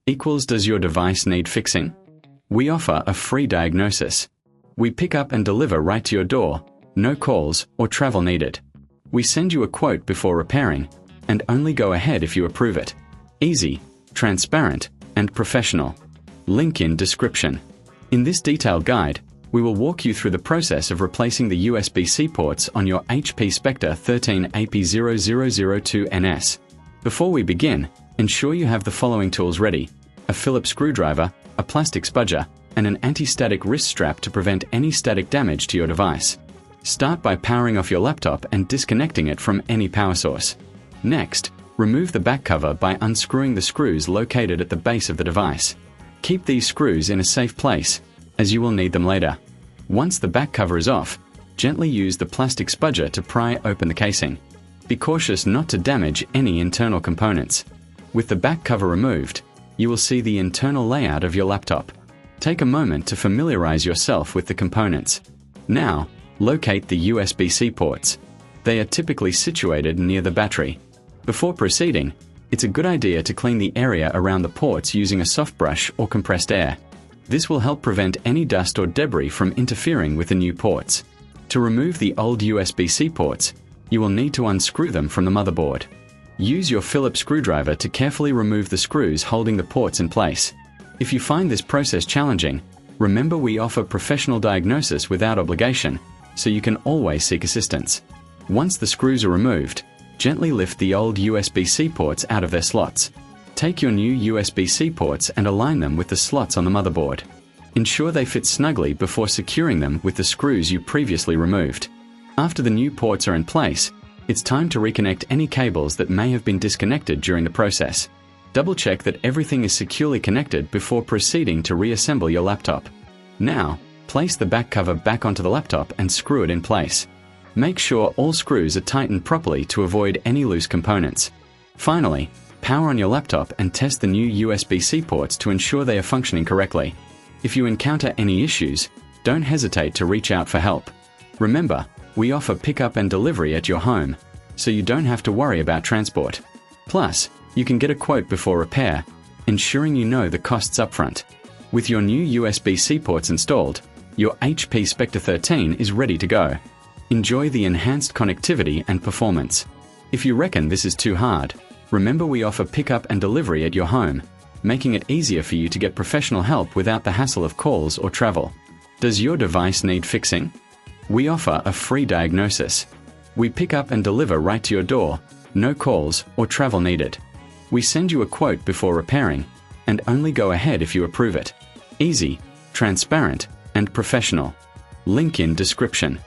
equals does your device need fixing? We offer a free diagnosis. We pick up and deliver right to your door, no calls or travel needed. We send you a quote before repairing, and only go ahead if you approve it. Easy, transparent, and professional. Link in description. In this detailed guide, we will walk you through the process of replacing the USB-C ports on your HP Spectre 13ap0002ns. Before we begin, ensure you have the following tools ready: a Phillips screwdriver, a plastic spudger, and an anti-static wrist strap to prevent any static damage to your device. Start by powering off your laptop and disconnecting it from any power source. Next, remove the back cover by unscrewing the screws located at the base of the device. Keep these screws in a safe place, as you will need them later. Once the back cover is off, gently use the plastic spudger to pry open the casing. Be cautious not to damage any internal components. With the back cover removed, you will see the internal layout of your laptop. Take a moment to familiarize yourself with the components. Now, locate the USB-C ports. They are typically situated near the battery. Before proceeding, it's a good idea to clean the area around the ports using a soft brush or compressed air. This will help prevent any dust or debris from interfering with the new ports. To remove the old USB-C ports, you will need to unscrew them from the motherboard. Use your Phillips screwdriver to carefully remove the screws holding the ports in place. If you find this process challenging, remember we offer professional diagnosis without obligation, so you can always seek assistance. Once the screws are removed, gently lift the old USB-C ports out of their slots. Take your new USB-C ports and align them with the slots on the motherboard. Ensure they fit snugly before securing them with the screws you previously removed. After the new ports are in place, it's time to reconnect any cables that may have been disconnected during the process. Double-check that everything is securely connected before proceeding to reassemble your laptop. Now, place the back cover back onto the laptop and screw it in place. Make sure all screws are tightened properly to avoid any loose components. Finally, power on your laptop and test the new USB-C ports to ensure they are functioning correctly. If you encounter any issues, don't hesitate to reach out for help. Remember, we offer pickup and delivery at your home, so you don't have to worry about transport. Plus, you can get a quote before repair, ensuring you know the costs upfront. With your new USB-C ports installed, your HP Spectre 13 is ready to go. Enjoy the enhanced connectivity and performance. If you reckon this is too hard, remember we offer pickup and delivery at your home, making it easier for you to get professional help without the hassle of calls or travel. Does your device need fixing? We offer a free diagnosis. We pick up and deliver right to your door, no calls or travel needed. We send you a quote before repairing, and only go ahead if you approve it. Easy, transparent, and professional. Link in description.